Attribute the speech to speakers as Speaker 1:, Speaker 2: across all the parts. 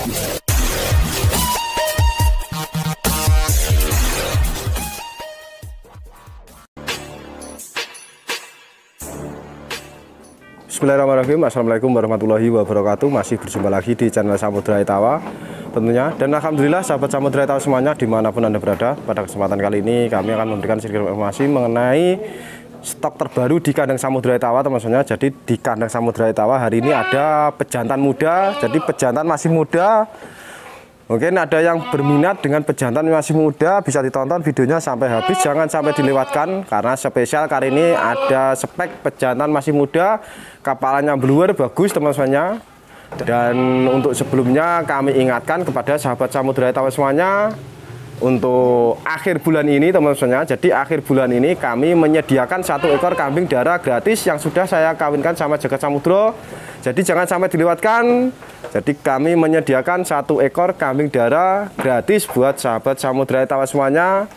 Speaker 1: Bismillahirrahmanirrahim. Assalamualaikum warahmatullahi wabarakatuh. Masih berjumpa lagi di channel Samudra Etawa tentunya. Dan alhamdulillah sahabat Samudra Etawa semuanya dimanapun Anda berada, pada kesempatan kali ini kami akan memberikan sedikit informasi mengenai stok terbaru di kandang Samudra Etawa teman-teman. Jadi di kandang Samudra Etawa hari ini ada pejantan muda. Jadi pejantan masih muda. Mungkin ada yang berminat dengan pejantan masih muda, bisa ditonton videonya sampai habis, jangan sampai dilewatkan karena spesial kali ini ada spek pejantan masih muda, kapalannya bluer bagus teman-temannya. Dan untuk sebelumnya kami ingatkan kepada sahabat Samudra Etawa semuanya, untuk akhir bulan ini teman-temannya, jadi akhir bulan ini kami menyediakan 1 ekor kambing darah gratis yang sudah saya kawinkan sama Jagat Samudra. Jadi jangan sampai dilewatkan. Jadi kami menyediakan 1 ekor kambing darah gratis buat sahabat Samudra Etawa semuanya.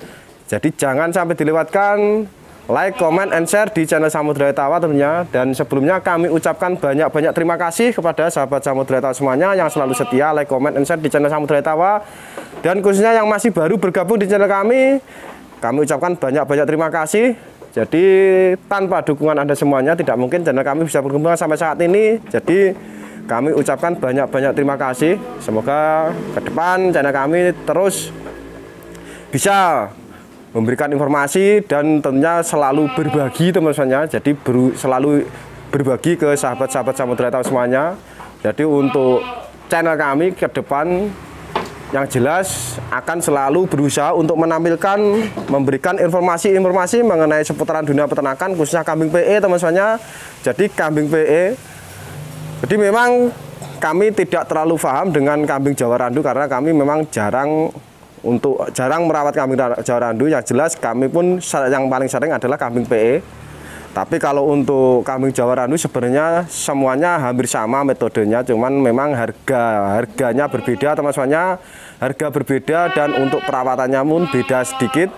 Speaker 1: Jadi jangan sampai dilewatkan. Like, comment, and share di channel Samudra Etawa tentunya. Dan sebelumnya kami ucapkan banyak-banyak terima kasih kepada sahabat Samudra Etawa semuanya yang selalu setia like, comment, and share di channel Samudra Etawa. Dan khususnya yang masih baru bergabung di channel kami ucapkan banyak-banyak terima kasih. Jadi tanpa dukungan Anda semuanya tidak mungkin channel kami bisa berkembang sampai saat ini. Jadi kami ucapkan banyak-banyak terima kasih. Semoga ke depan channel kami terus bisa memberikan informasi dan tentunya selalu berbagi teman-teman. Jadi selalu berbagi ke sahabat-sahabat Samudra Etawa semuanya. Jadi untuk channel kami ke depan yang jelas akan selalu berusaha untuk menampilkan, memberikan informasi-informasi mengenai seputaran dunia peternakan, khususnya kambing PE teman-teman. Jadi kambing PE, jadi memang kami tidak terlalu paham dengan kambing Jawa Randu karena kami memang jarang merawat kambing Jawa Randu. Yang jelas kami pun yang paling sering adalah kambing PE. Tapi kalau untuk kambing Jawa Randu sebenarnya semuanya hampir sama metodenya, cuman memang harganya berbeda teman-teman. Harga berbeda dan untuk perawatannya pun beda sedikit.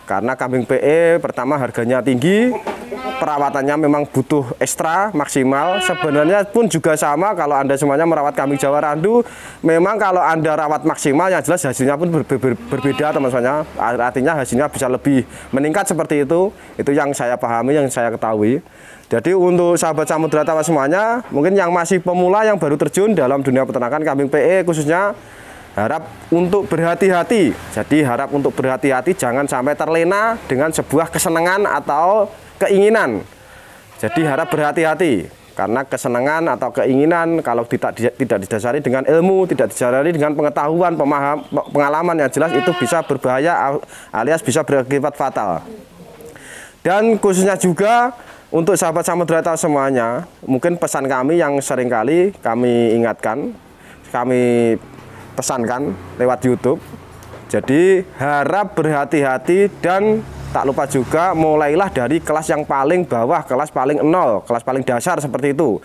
Speaker 1: Karena kambing PE pertama harganya tinggi, perawatannya memang butuh ekstra maksimal. Sebenarnya pun juga sama kalau Anda semuanya merawat kambing Jawa Randu, memang kalau Anda rawat maksimal yang jelas hasilnya pun berbeda teman-teman. Artinya hasilnya bisa lebih meningkat seperti itu. Itu yang saya pahami, yang saya ketahui. Jadi untuk sahabat Samudra Etawa semuanya, mungkin yang masih pemula yang baru terjun dalam dunia peternakan kambing PE khususnya, harap untuk berhati-hati. Jadi harap untuk berhati-hati, jangan sampai terlena dengan sebuah kesenangan atau keinginan. Jadi harap berhati-hati karena kesenangan atau keinginan kalau tidak didasari dengan ilmu, tidak didasari dengan pengetahuan, pengalaman yang jelas itu bisa berbahaya alias bisa berakibat fatal. Dan khususnya juga untuk sahabat Samudra Etawa semuanya, mungkin pesan kami yang seringkali kami ingatkan, kami pesankan lewat YouTube. Jadi harap berhati-hati dan tak lupa juga mulailah dari kelas yang paling bawah, kelas paling nol, kelas paling dasar seperti itu.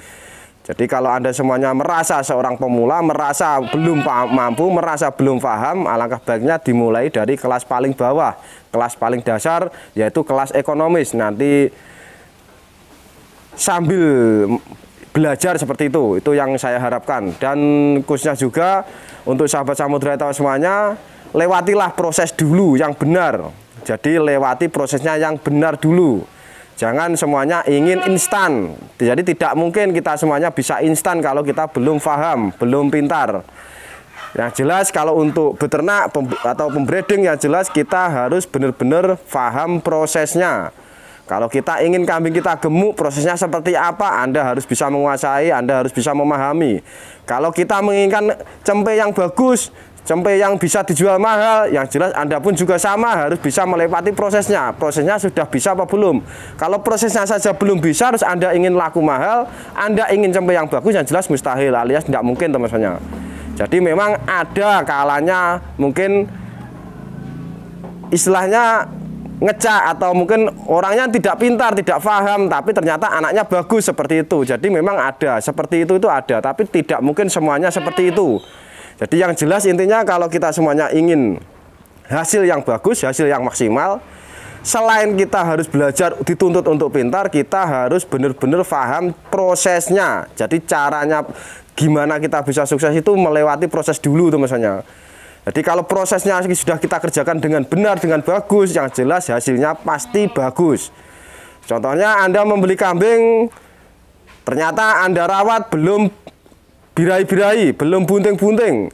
Speaker 1: Jadi kalau Anda semuanya merasa seorang pemula, merasa belum mampu, merasa belum paham, alangkah baiknya dimulai dari kelas paling bawah, kelas paling dasar, yaitu kelas ekonomis. Nanti sambil belajar seperti itu yang saya harapkan. Dan khususnya juga untuk sahabat Samudra Etawa semuanya, lewatilah proses dulu yang benar. Jadi lewati prosesnya yang benar dulu. Jangan semuanya ingin instan. Jadi tidak mungkin kita semuanya bisa instan kalau kita belum paham, belum pintar. Yang jelas kalau untuk beternak atau pembreeding, yang jelas kita harus benar-benar paham prosesnya. Kalau kita ingin kambing kita gemuk, prosesnya seperti apa, Anda harus bisa menguasai, Anda harus bisa memahami. Kalau kita menginginkan cempe yang bagus, cempe yang bisa dijual mahal, yang jelas Anda pun juga sama harus bisa melewati prosesnya. Prosesnya sudah bisa apa belum? Kalau prosesnya saja belum bisa, terus Anda ingin laku mahal, Anda ingin cempe yang bagus, yang jelas mustahil alias tidak mungkin teman-teman. Jadi memang ada kalanya mungkin istilahnya ngecak atau mungkin orangnya tidak pintar, tidak paham, tapi ternyata anaknya bagus seperti itu. Jadi memang ada seperti itu ada, tapi tidak mungkin semuanya seperti itu. Jadi yang jelas intinya kalau kita semuanya ingin hasil yang bagus, hasil yang maksimal, selain kita harus belajar dituntut untuk pintar, kita harus benar-benar paham prosesnya. Jadi caranya gimana kita bisa sukses itu melewati proses dulu teman-teman. Jadi kalau prosesnya sudah kita kerjakan dengan benar, dengan bagus, yang jelas hasilnya pasti bagus. Contohnya Anda membeli kambing, ternyata Anda rawat belum birahi-birahi, belum bunting-bunting.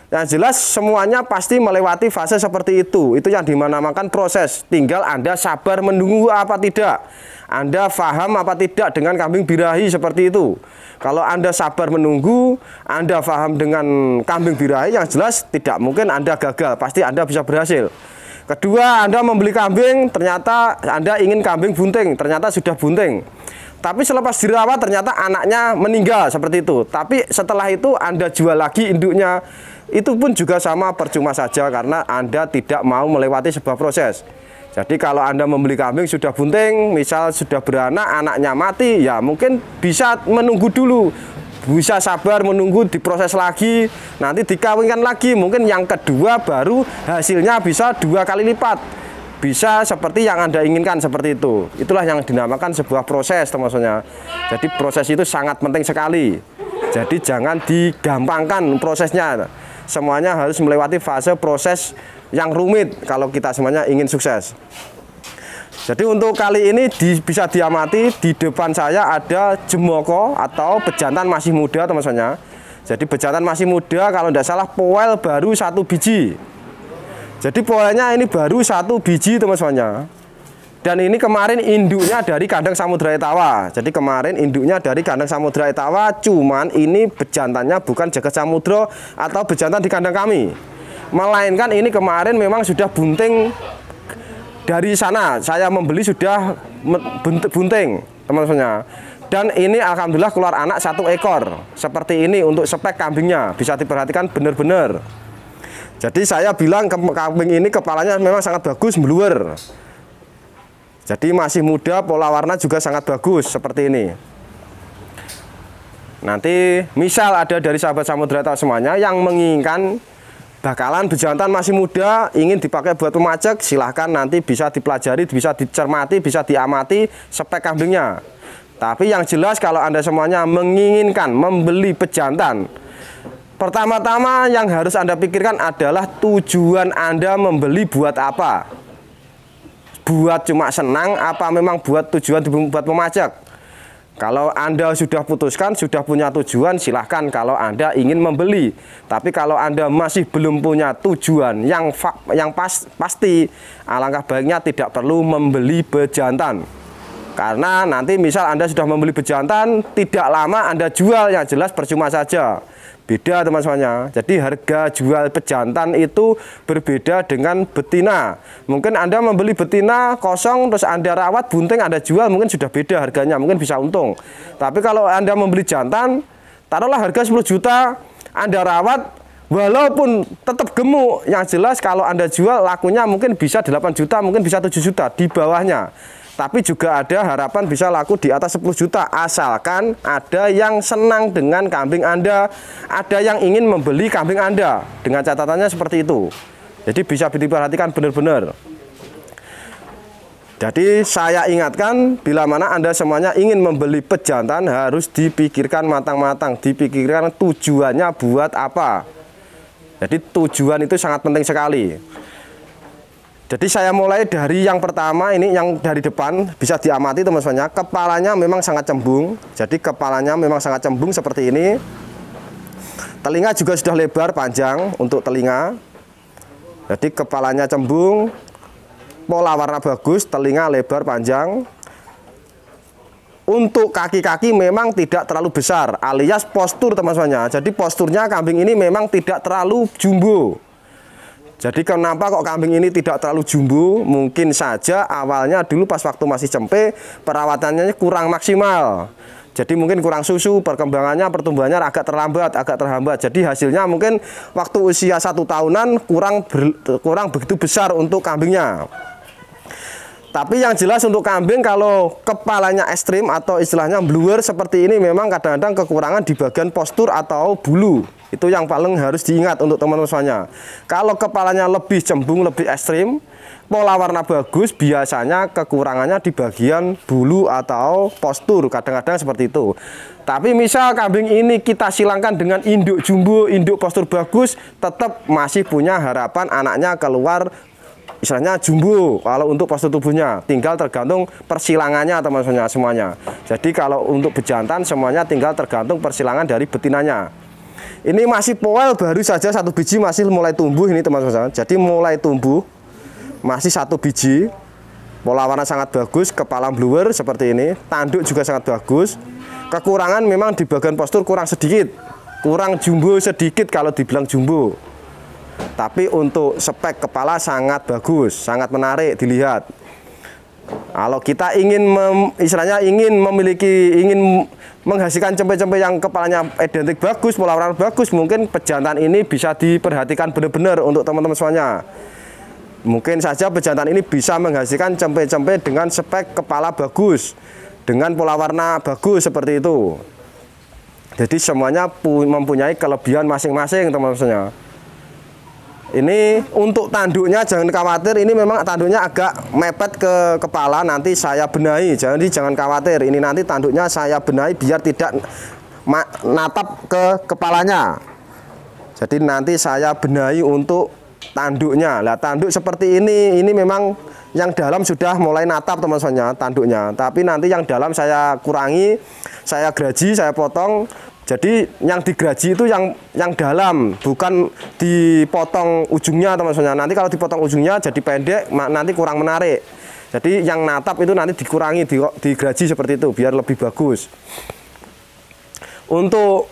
Speaker 1: Yang jelas semuanya pasti melewati fase seperti itu. Itu yang dinamakan proses. Tinggal Anda sabar menunggu apa tidak. Anda paham apa tidak dengan kambing birahi seperti itu. Kalau Anda sabar menunggu, Anda paham dengan kambing birahi, yang jelas tidak mungkin Anda gagal. Pasti Anda bisa berhasil. Kedua, Anda membeli kambing, ternyata Anda ingin kambing bunting, ternyata sudah bunting. Tapi selepas dirawat ternyata anaknya meninggal seperti itu. Tapi setelah itu Anda jual lagi induknya. Itu pun juga sama, percuma saja karena Anda tidak mau melewati sebuah proses. Jadi kalau Anda membeli kambing sudah bunting, misal sudah beranak, anaknya mati, ya mungkin bisa menunggu dulu. Bisa sabar menunggu, diproses lagi, nanti dikawinkan lagi. Mungkin yang kedua baru hasilnya bisa 2 kali lipat. Bisa seperti yang Anda inginkan, seperti itu. Itulah yang dinamakan sebuah proses teman-teman. Jadi proses itu sangat penting sekali. Jadi jangan digampangkan prosesnya. Semuanya harus melewati fase proses yang rumit kalau kita semuanya ingin sukses. Jadi untuk kali ini bisa diamati di depan saya ada jemoko atau bejantan masih muda teman-teman. Jadi bejantan masih muda, kalau tidak salah poel baru 1 biji. Jadi poelnya ini baru 1 biji teman-teman. Dan ini kemarin induknya dari kandang Samudra Etawa. Jadi kemarin induknya dari kandang Samudra Etawa, cuman ini bejantannya bukan jagat samudra atau bejantan di kandang kami. Melainkan ini kemarin memang sudah bunting dari sana. Saya membeli sudah bunting, teman-teman. Dan ini alhamdulillah keluar anak 1 ekor. Seperti ini untuk spek kambingnya, bisa diperhatikan benar-benar. Jadi saya bilang kambing ini kepalanya memang sangat bagus, meluwer. Jadi masih muda, pola warna juga sangat bagus seperti ini. Nanti misal ada dari sahabat Samudra Etawa semuanya yang menginginkan bakalan bejantan masih muda, ingin dipakai buat pemacek, silahkan nanti bisa dipelajari, bisa dicermati, bisa diamati spek kambingnya. Tapi yang jelas kalau Anda semuanya menginginkan membeli bejantan, pertama-tama yang harus Anda pikirkan adalah tujuan Anda membeli buat apa. Buat cuma senang apa memang buat tujuan buat pemajak. Kalau Anda sudah putuskan, sudah punya tujuan, silahkan kalau Anda ingin membeli. Tapi kalau Anda masih belum punya tujuan yang pasti, alangkah baiknya tidak perlu membeli bejantan. Karena nanti misal Anda sudah membeli bejantan, tidak lama Anda jual, yang jelas percuma saja. Beda teman-temannya. Jadi harga jual bejantan itu berbeda dengan betina. Mungkin Anda membeli betina kosong terus Anda rawat bunting Anda jual, mungkin sudah beda harganya, mungkin bisa untung. Tapi kalau Anda membeli jantan, taruhlah harga 10 juta, Anda rawat walaupun tetap gemuk, yang jelas kalau Anda jual lakunya mungkin bisa 8 juta, mungkin bisa 7 juta di bawahnya. Tapi juga ada harapan bisa laku di atas 10 juta, asalkan ada yang senang dengan kambing Anda, ada yang ingin membeli kambing Anda. Dengan catatannya seperti itu. Jadi bisa diperhatikan benar-benar. Jadi saya ingatkan, bila mana Anda semuanya ingin membeli pejantan harus dipikirkan matang-matang, dipikirkan tujuannya buat apa. Jadi tujuan itu sangat penting sekali. Jadi saya mulai dari yang pertama, ini yang dari depan, bisa diamati teman-teman. Kepalanya memang sangat cembung. Jadi kepalanya memang sangat cembung seperti ini. Telinga juga sudah lebar, panjang untuk telinga. Jadi kepalanya cembung, pola warna bagus, telinga lebar, panjang. Untuk kaki-kaki memang tidak terlalu besar, alias postur teman-teman. Jadi posturnya kambing ini memang tidak terlalu jumbo. Jadi kenapa kok kambing ini tidak terlalu jumbo? Mungkin saja awalnya dulu pas waktu masih cempe perawatannya kurang maksimal. Jadi mungkin kurang susu, perkembangannya, pertumbuhannya agak terhambat. Jadi hasilnya mungkin waktu usia 1 tahunan kurang begitu besar untuk kambingnya. Tapi yang jelas untuk kambing kalau kepalanya ekstrim atau istilahnya blower seperti ini memang kadang-kadang kekurangan di bagian postur atau bulu. Itu yang paling harus diingat untuk teman-temannya. Kalau kepalanya lebih cembung, lebih ekstrim, pola warna bagus, biasanya kekurangannya di bagian bulu atau postur, kadang-kadang seperti itu. Tapi misal kambing ini kita silangkan dengan induk jumbo, induk postur bagus, tetap masih punya harapan anaknya keluar istilahnya jumbo kalau untuk postur tubuhnya. Tinggal tergantung persilangannya teman-teman semuanya. Jadi kalau untuk bejantan semuanya tinggal tergantung persilangan dari betinanya. Ini masih poel, baru saja 1 biji, masih mulai tumbuh ini teman-teman. Jadi mulai tumbuh, masih 1 biji. Pola warna sangat bagus, kepala blower seperti ini, tanduk juga sangat bagus. Kekurangan memang di bagian postur kurang sedikit, kurang jumbo sedikit kalau dibilang jumbo. Tapi untuk spek kepala sangat bagus, sangat menarik dilihat. Kalau kita ingin ingin menghasilkan cempe-cempe yang kepalanya identik bagus, pola warna bagus, mungkin pejantan ini bisa diperhatikan benar-benar untuk teman-teman semuanya. Mungkin saja pejantan ini bisa menghasilkan cempe-cempe dengan spek kepala bagus, dengan pola warna bagus seperti itu. Jadi semuanya mempunyai kelebihan masing-masing teman-teman semuanya. Ini untuk tanduknya jangan khawatir, ini memang tanduknya agak mepet ke kepala, nanti saya benahi. Jadi jangan khawatir, ini nanti tanduknya saya benahi biar tidak natap ke kepalanya. Jadi nanti saya benahi untuk tanduknya. Lah tanduk seperti ini memang yang dalam sudah mulai natap teman-teman tanduknya. Tapi nanti yang dalam saya kurangi, saya graji, saya potong. Jadi yang digraji itu yang dalam, bukan dipotong ujungnya teman-teman. Nanti kalau dipotong ujungnya jadi pendek, nanti kurang menarik. Jadi yang natap itu nanti dikurangi, digraji seperti itu biar lebih bagus. Untuk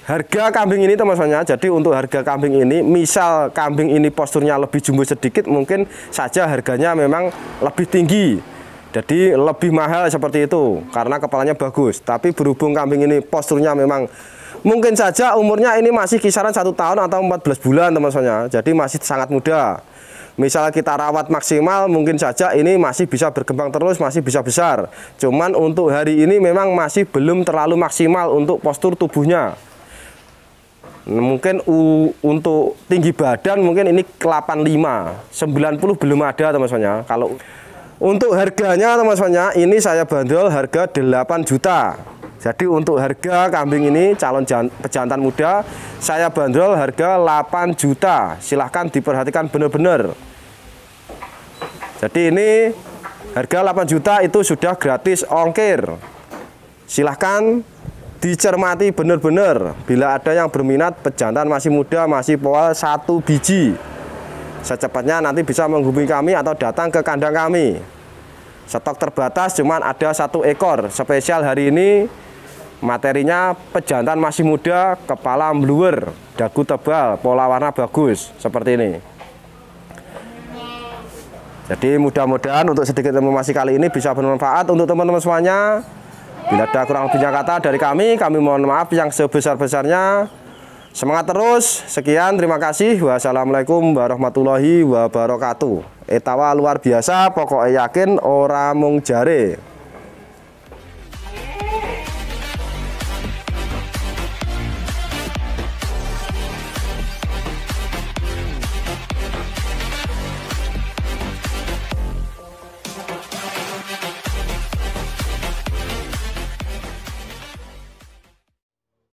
Speaker 1: harga kambing ini teman-teman, jadi untuk harga kambing ini, misal kambing ini posturnya lebih jumbo sedikit, mungkin saja harganya memang lebih tinggi. Jadi lebih mahal seperti itu karena kepalanya bagus. Tapi berhubung kambing ini posturnya memang mungkin saja umurnya ini masih kisaran 1 tahun atau 14 bulan teman-teman. Jadi masih sangat muda. Misal kita rawat maksimal, mungkin saja ini masih bisa berkembang terus, masih bisa besar. Cuman untuk hari ini memang masih belum terlalu maksimal untuk postur tubuhnya. Mungkin untuk tinggi badan mungkin ini 85, 90 belum ada teman-teman. Kalau untuk harganya teman-teman, ini saya bandrol harga 8 juta. Jadi untuk harga kambing ini calon pejantan muda saya bandrol harga 8 juta. Silahkan diperhatikan benar-benar. Jadi ini harga 8 juta itu sudah gratis ongkir. Silahkan dicermati benar-benar. Bila ada yang berminat pejantan masih muda, masih poal 1 biji, secepatnya nanti bisa menghubungi kami atau datang ke kandang kami. Stok terbatas, cuman ada 1 ekor. Spesial hari ini materinya pejantan masih muda, kepala blower, dagu tebal, pola warna bagus seperti ini. Jadi mudah-mudahan untuk sedikit informasi kali ini bisa bermanfaat untuk teman-teman semuanya. Bila ada kurang lebihnya kata dari kami mohon maaf yang sebesar-besarnya. Semangat terus, sekian, terima kasih. Wassalamualaikum warahmatullahi wabarakatuh. Etawa luar biasa, pokoknya yakin ora mung jare.